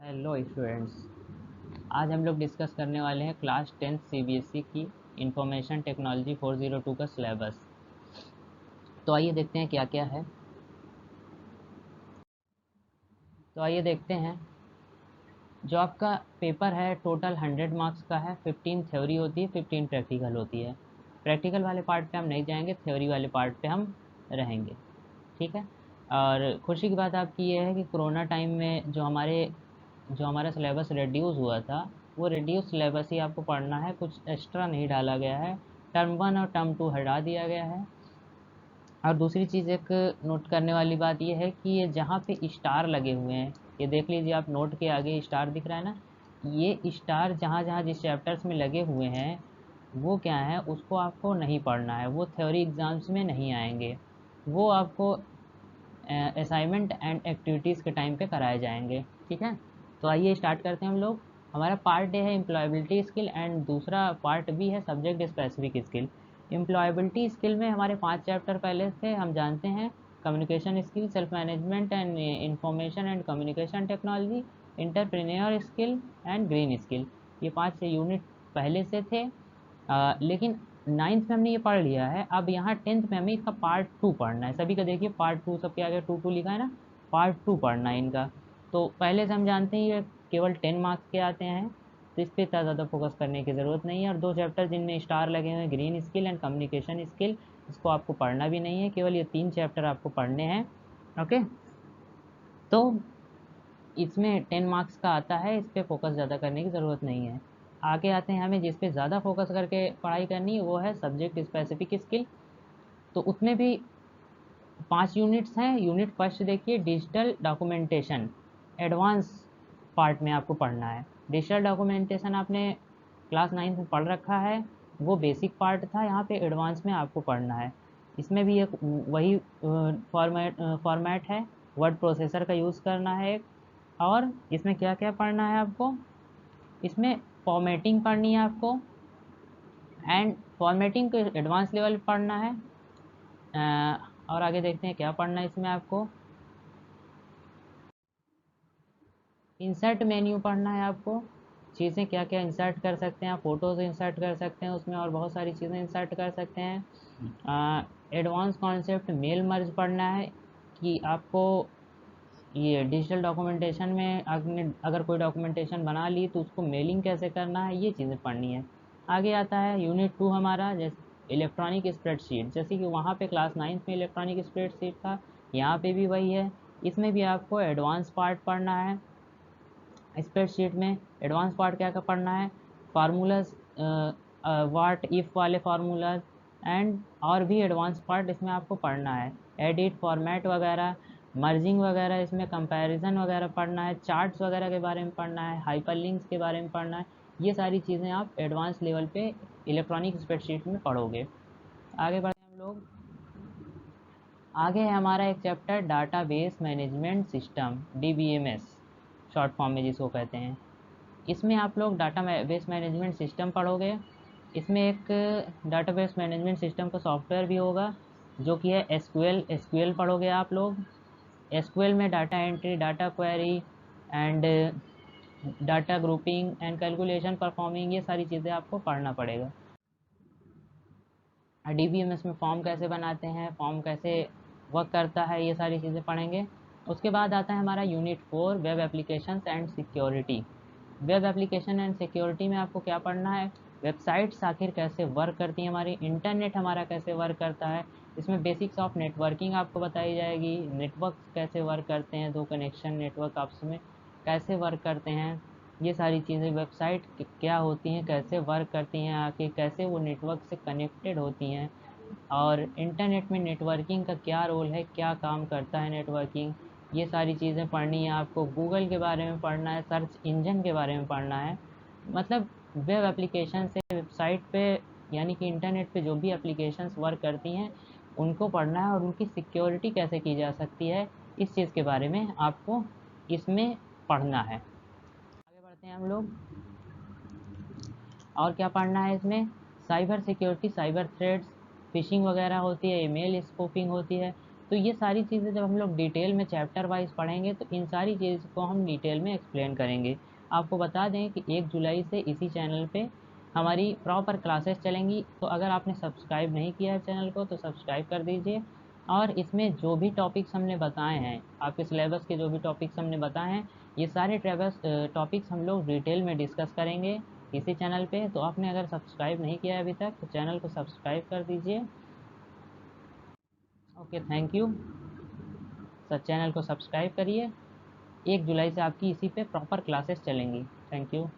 Hello students. आज हम लोग डिस्कस करने वाले हैं क्लास 10th सीबीएसई की इंफॉर्मेशन टेक्नोलॉजी 402 का सिलेबस। तो आइए देखते हैं क्या क्या है। तो आइए देखते हैं। जो आपका पेपर है टोटल 100 मार्क्स का है। 15 थ्योरी होती है, 15 प्रैक्टिकल होती है। प्रैक्टिकल वाले पार्ट पे हम नहीं जाएंगे, थ्योरी वाले पार्ट पे हम रहेंगे। ठीक है। और खुशी की बात आपकी ये है कि कोरोना टाइम में जो हमारा सिलेबस रिड्यूस हुआ था, वो रिड्यूस सिलेबस ही आपको पढ़ना है, कुछ एक्स्ट्रा नहीं डाला गया है। टर्म 1 और टर्म 2 हटा दिया गया है। और दूसरी चीज़ एक नोट करने वाली बात ये है कि ये जहाँ पे स्टार लगे हुए हैं, ये देख लीजिए आप, नोट के आगे स्टार दिख रहा है ना, ये स्टार जहाँ जहाँ जिस चैप्टर्स में लगे हुए हैं वो क्या है, उसको आपको नहीं पढ़ना है, वो थ्योरी एग्ज़ाम्स में नहीं आएंगे। वो आपको असाइनमेंट एंड एक्टिविटीज़ के टाइम पे कराए जाएंगे। ठीक है। तो आइए स्टार्ट करते हैं हम लोग। हमारा पार्ट ए है एम्प्लॉयबिलिटी स्किल एंड दूसरा पार्ट बी है subject specific skill. Employability skill में हमारे 5 चैप्टर पहले से हम जानते हैं। Communication skill, self management and information and communication technology, entrepreneur skill and green skill. ये 5 से यूनिट पहले से थे। लेकिन 9th में हमने ये पढ़ लिया है। अब यहाँ 10th में हमें इसका पार्ट 2 पढ़ना है। सभी का देखिए पार्ट 2, सबके आगे 2 2 लिखा है ना, पार्ट 2 पढ़ना है इनका। तो पहले से हम जानते हैं ये केवल 10 मार्क्स के आते हैं, तो इस पर इतना ज़्यादा फोकस करने की ज़रूरत नहीं है। और 2 चैप्टर जिनमें स्टार लगे हुए हैं, green skill and communication skill, इसको आपको पढ़ना भी नहीं है, केवल ये 3 चैप्टर आपको पढ़ने हैं। ओके। तो इसमें 10 मार्क्स का आता है, इस पर फोकस ज़्यादा करने की ज़रूरत नहीं है। आगे आते हैं, हमें जिस पे ज़्यादा फोकस करके पढ़ाई करनी है वो है सब्जेक्ट स्पेसिफिक स्किल। तो उसमें भी 5 यूनिट्स हैं। यूनिट फर्स्ट देखिए, डिजिटल डॉक्यूमेंटेशन, एडवांस पार्ट में आपको पढ़ना है। डिजिटल डॉक्यूमेंटेशन आपने क्लास 9 में पढ़ रखा है, वो बेसिक पार्ट था, यहाँ पे एडवांस में आपको पढ़ना है। इसमें भी एक वही फॉर्मेट है, वर्ड प्रोसेसर का यूज़ करना है। और इसमें क्या क्या पढ़ना है आपको, इसमें फॉर्मेटिंग पढ़नी है आपको, एंड फॉर्मेटिंग को एडवांस लेवल पढ़ना है। और आगे देखते हैं क्या पढ़ना है इसमें आपको। इंसर्ट मेन्यू पढ़ना है आपको, चीज़ें क्या क्या इंसर्ट कर सकते हैं आप, फ़ोटोज़ इंसर्ट कर सकते हैं उसमें, और बहुत सारी चीज़ें इंसर्ट कर सकते हैं। एडवांस कॉन्सेप्ट मेल मर्ज पढ़ना है, कि आपको ये डिजिटल डॉक्यूमेंटेशन में आपने अगर कोई डॉक्यूमेंटेशन बना ली तो उसको मेलिंग कैसे करना है, ये चीज़ें पढ़नी है। आगे आता है यूनिट 2 हमारा, जैसे इलेक्ट्रॉनिक स्प्रेडशीट। जैसे कि वहाँ पे क्लास 9th में इलेक्ट्रॉनिक स्प्रेडशीट था, यहाँ पे भी वही है। इसमें भी आपको एडवांस पार्ट पढ़ना है। स्प्रेडशीट में एडवांस पार्ट क्या क्या पढ़ना है, फार्मूलाज, वाट इफ़ वाले फार्मूलाज, एंड और भी एडवांस पार्ट इसमें आपको पढ़ना है। एडिट, फॉर्मेट वगैरह, मर्जिंग वगैरह, इसमें कंपैरिजन वगैरह पढ़ना है, चार्ट्स वगैरह के बारे में पढ़ना है, हाइपरलिंक्स के बारे में पढ़ना है। ये सारी चीज़ें आप एडवांस लेवल पे इलेक्ट्रॉनिक स्प्रेडशीट में पढ़ोगे। आगे बढ़ते हैं हम लोग। आगे है हमारा एक chapter database management system, DBMS short form में जिसको कहते हैं। इसमें आप लोग डाटा बेस मैनेजमेंट सिस्टम पढ़ोगे। इसमें एक डाटाबेस मैनेजमेंट सिस्टम का सॉफ्टवेयर भी होगा, जो कि है एसक्यूएल पढ़ोगे आप लोग। एसक्यूएल में data entry, data query and data grouping and calculation performing, ये सारी चीज़ें आपको पढ़ना पड़ेगा। DBMS में फॉर्म कैसे बनाते हैं, फॉर्म कैसे वर्क करता है, ये सारी चीज़ें पढ़ेंगे। उसके बाद आता है हमारा unit 4, web applications and security. Web application and security में आपको क्या पढ़ना है, वेबसाइट्स आखिर कैसे वर्क करती हैं, हमारी इंटरनेट हमारा कैसे वर्क करता है। इसमें बेसिक्स ऑफ नेटवर्किंग आपको बताई जाएगी, नेटवर्क कैसे वर्क करते हैं, दो कनेक्शन नेटवर्क आपस में कैसे वर्क करते हैं, ये सारी चीज़ें, वेबसाइट क्या होती हैं, कैसे वर्क करती हैं, आके कैसे वो नेटवर्क से कनेक्टेड होती हैं, और इंटरनेट में नेटवर्किंग का क्या रोल है, क्या काम करता है नेटवर्किंग, ये सारी चीज़ें पढ़नी है आपको। गूगल के बारे में पढ़ना है, सर्च इंजन के बारे में पढ़ना है। मतलब वेब एप्लीकेशन से वेबसाइट पे, यानी कि इंटरनेट पे जो भी एप्लीकेशंस वर्क करती हैं उनको पढ़ना है, और उनकी सिक्योरिटी कैसे की जा सकती है, इस चीज़ के बारे में आपको इसमें पढ़ना है। आगे बढ़ते हैं हम लोग। और क्या पढ़ना है इसमें, cyber security, cyber threads, fishing वगैरह होती है, ईमेल स्पूफिंग होती है, तो ये सारी चीज़ें जब हम लोग डिटेल में चैप्टर वाइज पढ़ेंगे तो इन सारी चीज़ को हम डिटेल में एक्सप्लेन करेंगे। आपको बता दें कि 1 जुलाई से इसी चैनल पे हमारी प्रॉपर क्लासेस चलेंगी, तो अगर आपने सब्सक्राइब नहीं किया है चैनल को तो सब्सक्राइब कर दीजिए। और इसमें जो भी टॉपिक्स हमने बताए हैं, आपके सिलेबस के जो भी टॉपिक्स हमने बताए हैं, ये सारे टॉपिक्स हम लोग डिटेल में डिस्कस करेंगे इसी चैनल पे। तो आपने अगर सब्सक्राइब नहीं किया है अभी तक तो चैनल को सब्सक्राइब कर दीजिए। Okay, thank you sir. Channel को सब्सक्राइब करिए। 1 जुलाई से आपकी इसी पे प्रॉपर क्लासेस चलेंगी। Thank you.